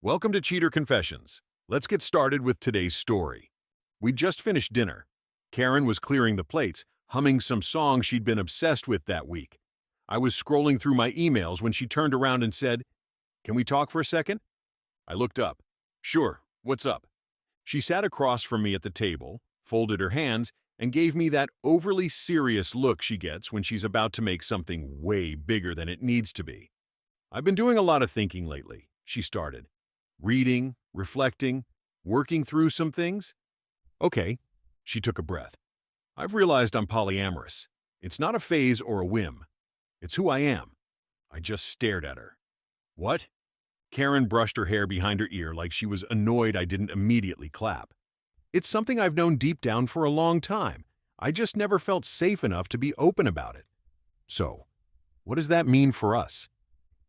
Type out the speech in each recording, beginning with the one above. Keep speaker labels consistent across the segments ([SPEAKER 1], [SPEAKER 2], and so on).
[SPEAKER 1] Welcome to Cheater Confessions. Let's get started with today's story. We'd just finished dinner. Karen was clearing the plates, humming some song she'd been obsessed with that week. I was scrolling through my emails when she turned around and said, "Can we talk for a second?" I looked up. "Sure, what's up?" She sat across from me at the table, folded her hands, and gave me that overly serious look she gets when she's about to make something way bigger than it needs to be. "I've been doing a lot of thinking lately," she started. "Reading, reflecting, working through some things." "Okay," she took a breath. "I've realized I'm polyamorous. It's not a phase or a whim. It's who I am." I just stared at her. "What?" Karen brushed her hair behind her ear like she was annoyed I didn't immediately clap. "It's something I've known deep down for a long time. I just never felt safe enough to be open about it." "So, what does that mean for us?"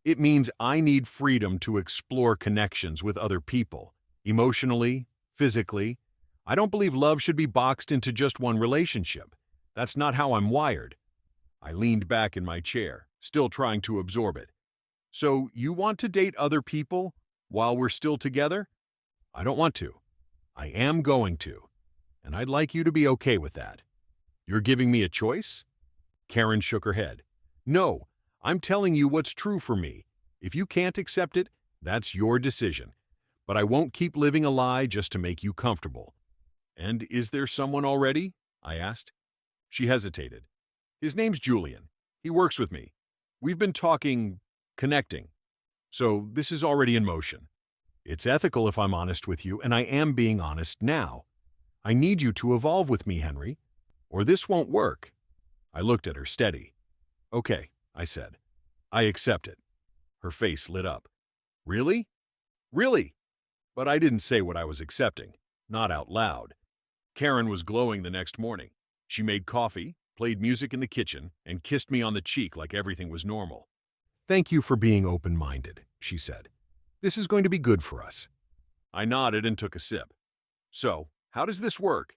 [SPEAKER 1] "It means I need freedom to explore connections with other people, emotionally, physically. I don't believe love should be boxed into just one relationship. That's not how I'm wired." I leaned back in my chair, still trying to absorb it. "So you want to date other people while we're still together?" "I don't want to. I am going to. And I'd like you to be okay with that." "You're giving me a choice?" Karen shook her head. "No, I'm telling you what's true for me. If you can't accept it, that's your decision. But I won't keep living a lie just to make you comfortable." "And is there someone already?" I asked. She hesitated. "His name's Julian. He works with me. We've been talking, connecting. So this is already in motion. It's ethical if I'm honest with you, and I am being honest now. I need you to evolve with me, Henry, or this won't work." I looked at her steady. "Okay," I said. "I accept it." Her face lit up. "Really? Really?" But I didn't say what I was accepting, not out loud. Karen was glowing the next morning. She made coffee, played music in the kitchen, and kissed me on the cheek like everything was normal. "Thank you for being open-minded," she said. "This is going to be good for us." I nodded and took a sip. "So, how does this work?"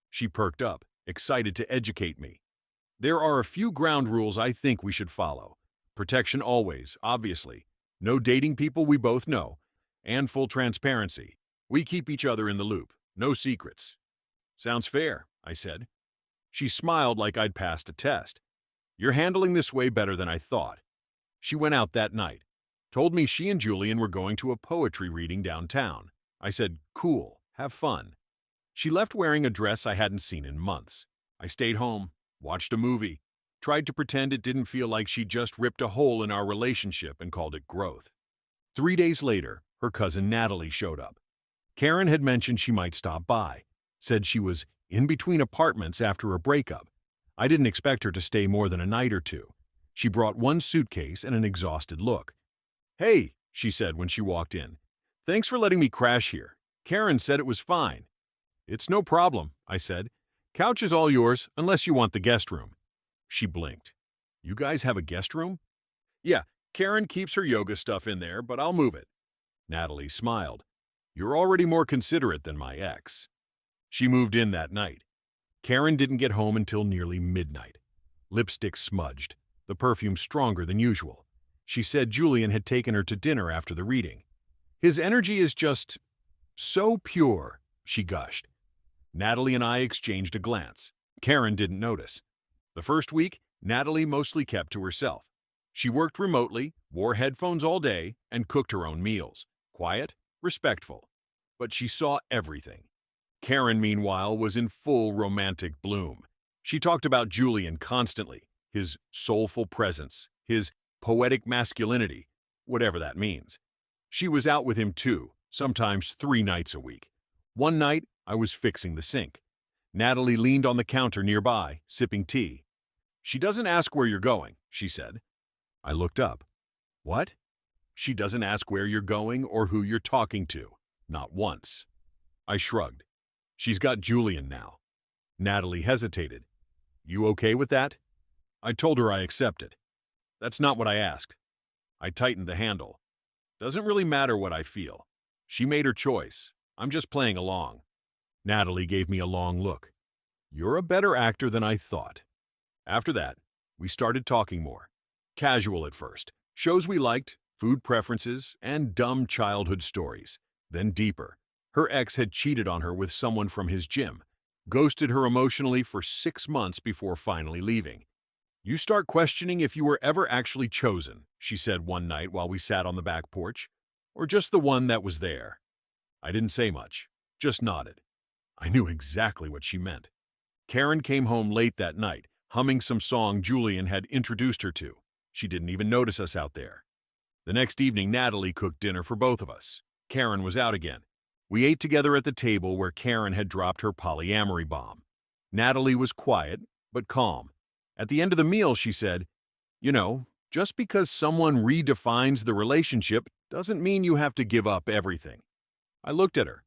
[SPEAKER 1] She perked up, excited to educate me. "There are a few ground rules I think we should follow. Protection always, obviously. No dating people we both know. And full transparency. We keep each other in the loop. No secrets." "Sounds fair," I said. She smiled like I'd passed a test. "You're handling this way better than I thought." She went out that night. Told me she and Julian were going to a poetry reading downtown. I said, "Cool, have fun." She left wearing a dress I hadn't seen in months. I stayed home, watched a movie, tried to pretend it didn't feel like she just ripped a hole in our relationship and called it growth. 3 days later, her cousin Natalie showed up. Karen had mentioned she might stop by, said she was in between apartments after a breakup. I didn't expect her to stay more than a night or two. She brought one suitcase and an exhausted look. "Hey," she said when she walked in. "Thanks for letting me crash here. Karen said it was fine." "It's no problem," I said. "Couch is all yours, unless you want the guest room." She blinked. "You guys have a guest room?" "Yeah, Karen keeps her yoga stuff in there, but I'll move it." Natalie smiled. "You're already more considerate than my ex." She moved in that night. Karen didn't get home until nearly midnight. Lipstick smudged, the perfume stronger than usual. She said Julian had taken her to dinner after the reading. "His energy is just so pure," she gushed. Natalie and I exchanged a glance. Karen didn't notice. The first week, Natalie mostly kept to herself. She worked remotely, wore headphones all day, and cooked her own meals. Quiet, respectful. But she saw everything. Karen, meanwhile, was in full romantic bloom. She talked about Julian constantly, his soulful presence, his poetic masculinity, whatever that means. She was out with him too, sometimes 3 nights a week. One night, I was fixing the sink. Natalie leaned on the counter nearby, sipping tea. "She doesn't ask where you're going," she said. I looked up. "What?" "She doesn't ask where you're going or who you're talking to. Not once." I shrugged. "She's got Julian now." Natalie hesitated. "You okay with that?" I told her I accepted. "That's not what I asked." I tightened the handle. "Doesn't really matter what I feel. She made her choice. I'm just playing along." Natalie gave me a long look. "You're a better actor than I thought." After that, we started talking more. Casual at first. Shows we liked, food preferences, and dumb childhood stories. Then deeper. Her ex had cheated on her with someone from his gym, ghosted her emotionally for 6 months before finally leaving. "You start questioning if you were ever actually chosen," she said one night while we sat on the back porch, "or just the one that was there." I didn't say much, just nodded. I knew exactly what she meant. Karen came home late that night, humming some song Julian had introduced her to. She didn't even notice us out there. The next evening, Natalie cooked dinner for both of us. Karen was out again. We ate together at the table where Karen had dropped her polyamory bomb. Natalie was quiet, but calm. At the end of the meal, she said, "You know, just because someone redefines the relationship doesn't mean you have to give up everything." I looked at her.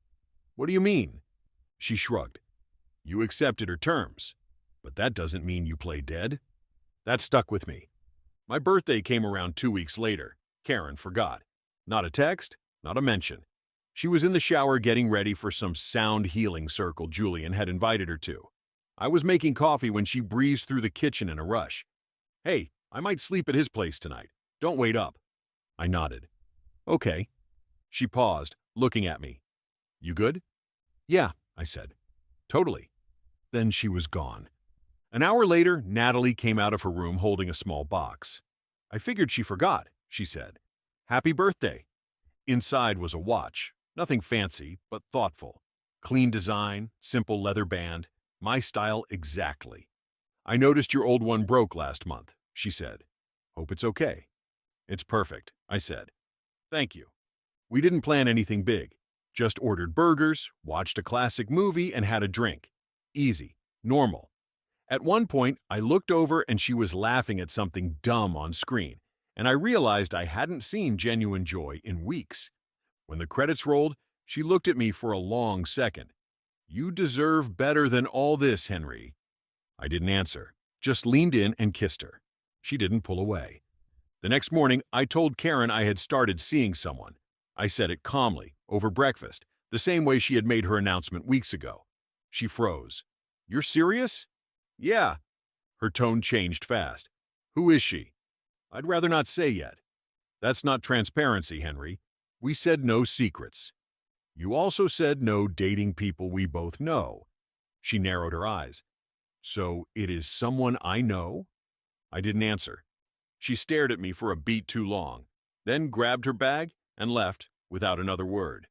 [SPEAKER 1] "What do you mean?" She shrugged. "You accepted her terms, but that doesn't mean you play dead." That stuck with me. My birthday came around 2 weeks later. Karen forgot. Not a text, not a mention. She was in the shower getting ready for some sound healing circle Julian had invited her to. I was making coffee when she breezed through the kitchen in a rush. "Hey, I might sleep at his place tonight. Don't wait up." I nodded. "Okay." She paused, looking at me. "You good?" "Yeah," I said. "Totally." Then she was gone. An hour later, Natalie came out of her room holding a small box. "I figured she forgot," she said. "Happy birthday." Inside was a watch, nothing fancy, but thoughtful. Clean design, simple leather band, my style exactly. "I noticed your old one broke last month," she said. "Hope it's okay." "It's perfect," I said. "Thank you." We didn't plan anything big. Just ordered burgers, watched a classic movie, and had a drink. Easy, normal. At one point, I looked over and she was laughing at something dumb on screen, and I realized I hadn't seen genuine joy in weeks. When the credits rolled, she looked at me for a long second. "You deserve better than all this, Henry." I didn't answer, just leaned in and kissed her. She didn't pull away. The next morning, I told Karen I had started seeing someone. I said it calmly, over breakfast, the same way she had made her announcement weeks ago. She froze. "You're serious?" "Yeah." Her tone changed fast. "Who is she?" "I'd rather not say yet." "That's not transparency, Henry. We said no secrets." "You also said no dating people we both know." She narrowed her eyes. "So it is someone I know?" I didn't answer. She stared at me for a beat too long, then grabbed her bag and left without another word.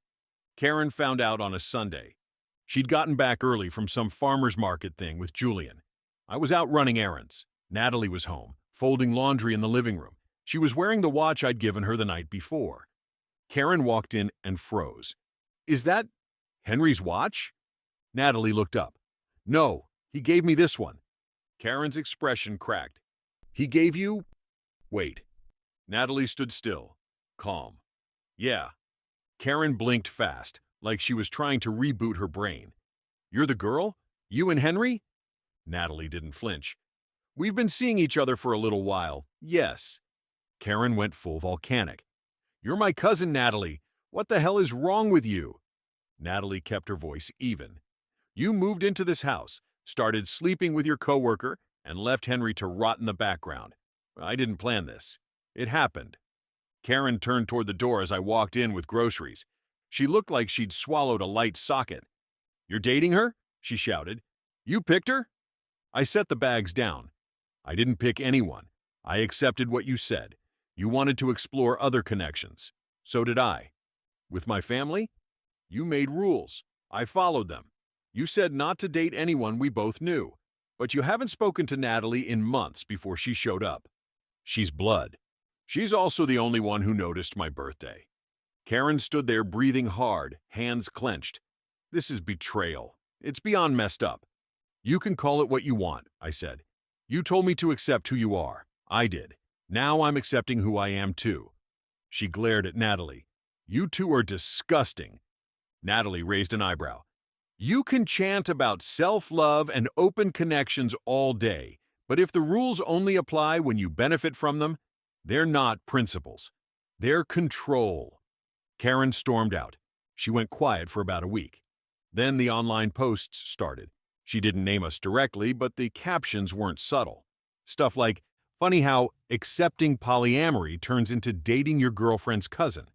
[SPEAKER 1] Karen found out on a Sunday. She'd gotten back early from some farmer's market thing with Julian. I was out running errands. Natalie was home, folding laundry in the living room. She was wearing the watch I'd given her the night before. Karen walked in and froze. "Is that Henry's watch?" Natalie looked up. "No, he gave me this one." Karen's expression cracked. "He gave you—" "Wait." Natalie stood still, calm. "Yeah." Karen blinked fast, like she was trying to reboot her brain. "You're the girl? You and Henry?" Natalie didn't flinch. "We've been seeing each other for a little while, yes." Karen went full volcanic. "You're my cousin, Natalie. What the hell is wrong with you?" Natalie kept her voice even. "You moved into this house, started sleeping with your coworker, and left Henry to rot in the background. I didn't plan this. It happened." Karen turned toward the door as I walked in with groceries. She looked like she'd swallowed a light socket. "You're dating her?" she shouted. "You picked her?" I set the bags down. "I didn't pick anyone. I accepted what you said. You wanted to explore other connections. So did I. With my family? You made rules. I followed them. You said not to date anyone we both knew. But you haven't spoken to Natalie in months before she showed up. She's blood. She's also the only one who noticed my birthday." Karen stood there breathing hard, hands clenched. "This is betrayal. It's beyond messed up." "You can call it what you want," I said. "You told me to accept who you are. I did. Now I'm accepting who I am too." She glared at Natalie. "You two are disgusting." Natalie raised an eyebrow. "You can chant about self-love and open connections all day, but if the rules only apply when you benefit from them, they're not principles. They're control." Karen stormed out. She went quiet for about a week. Then the online posts started. She didn't name us directly, but the captions weren't subtle. Stuff like, Funny how accepting polyamory turns into dating your girlfriend's cousin.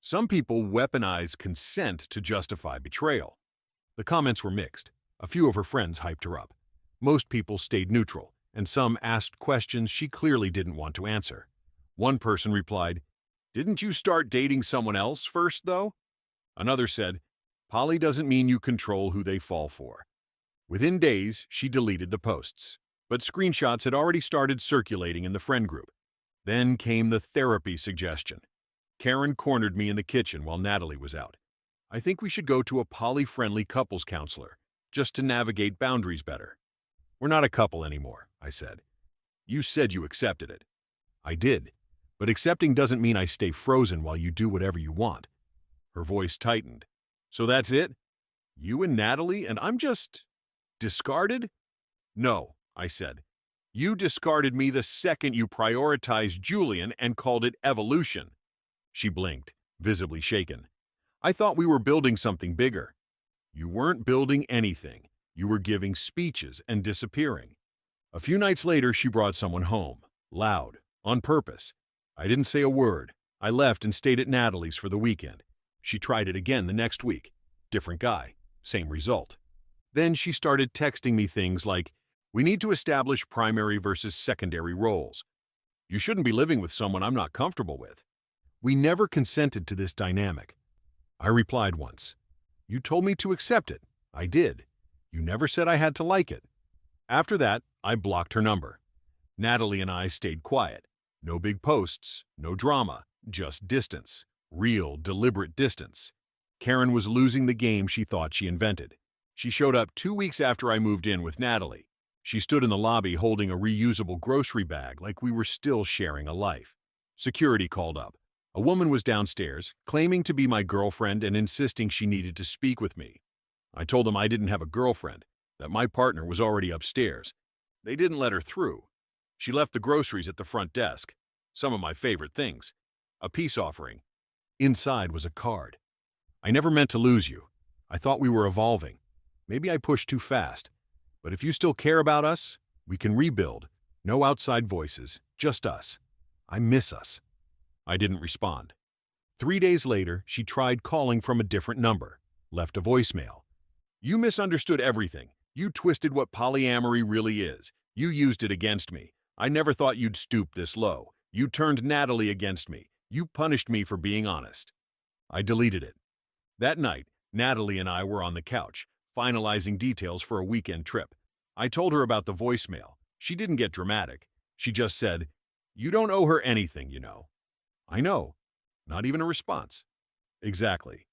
[SPEAKER 1] Some people weaponize consent to justify betrayal. The comments were mixed. A few of her friends hyped her up. Most people stayed neutral, and some asked questions she clearly didn't want to answer. One person replied, "Didn't you start dating someone else first, though?" Another said, "Poly doesn't mean you control who they fall for." Within days, she deleted the posts, but screenshots had already started circulating in the friend group. Then came the therapy suggestion. Karen cornered me in the kitchen while Natalie was out. "I think we should go to a poly-friendly couples counselor, just to navigate boundaries better." "We're not a couple anymore," I said. "You said you accepted it." "I did, but accepting doesn't mean I stay frozen while you do whatever you want." Her voice tightened. "So that's it? You and Natalie, and I'm just discarded?" "No," I said. "You discarded me the second you prioritized Julian and called it evolution." She blinked, visibly shaken. "I thought we were building something bigger." "You weren't building anything. You were giving speeches and disappearing." A few nights later, she brought someone home, loud, on purpose. I didn't say a word. I left and stayed at Natalie's for the weekend. She tried it again the next week. Different guy, same result. Then she started texting me things like, "We need to establish primary versus secondary roles. You shouldn't be living with someone I'm not comfortable with." We never consented to this dynamic. I replied once, "You told me to accept it." I did. "You never said I had to like it." After that, I blocked her number. Natalie and I stayed quiet. No big posts, no drama, just distance. Real, deliberate distance. Karen was losing the game she thought she invented. She showed up 2 weeks after I moved in with Natalie. She stood in the lobby holding a reusable grocery bag like we were still sharing a life. Security called up. A woman was downstairs, claiming to be my girlfriend and insisting she needed to speak with me. I told them I didn't have a girlfriend, that my partner was already upstairs. They didn't let her through. She left the groceries at the front desk. Some of my favorite things. A peace offering. Inside was a card. "I never meant to lose you. I thought we were evolving. Maybe I pushed too fast. But if you still care about us, we can rebuild. No outside voices, just us. I miss us." I didn't respond. 3 days later, she tried calling from a different number, left a voicemail. "You misunderstood everything. You twisted what polyamory really is. You used it against me. I never thought you'd stoop this low. You turned Natalie against me. You punished me for being honest." I deleted it. That night, Natalie and I were on the couch, finalizing details for a weekend trip. I told her about the voicemail. She didn't get dramatic. She just said, "You don't owe her anything, you know." I know. Not even a response. Exactly.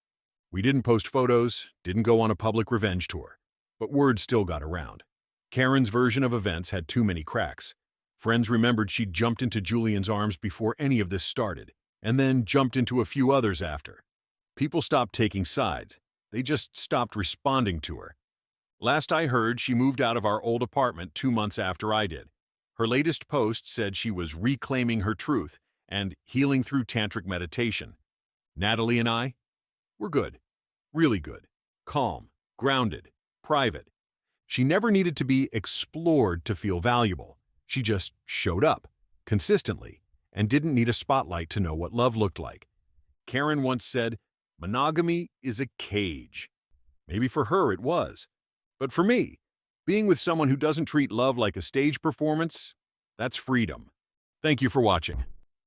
[SPEAKER 1] We didn't post photos, didn't go on a public revenge tour. But word still got around. Karen's version of events had too many cracks. Friends remembered she'd jumped into Julian's arms before any of this started, and then jumped into a few others after. People stopped taking sides. They just stopped responding to her. Last I heard, she moved out of our old apartment 2 months after I did. Her latest post said she was reclaiming her truth and healing through tantric meditation. Natalie and I, we're good. Really good. Calm, grounded, private. She never needed to be explored to feel valuable. She just showed up, consistently, and didn't need a spotlight to know what love looked like. Karen once said, "Monogamy is a cage." Maybe for her it was. But for me, being with someone who doesn't treat love like a stage performance, that's freedom. Thank you for watching.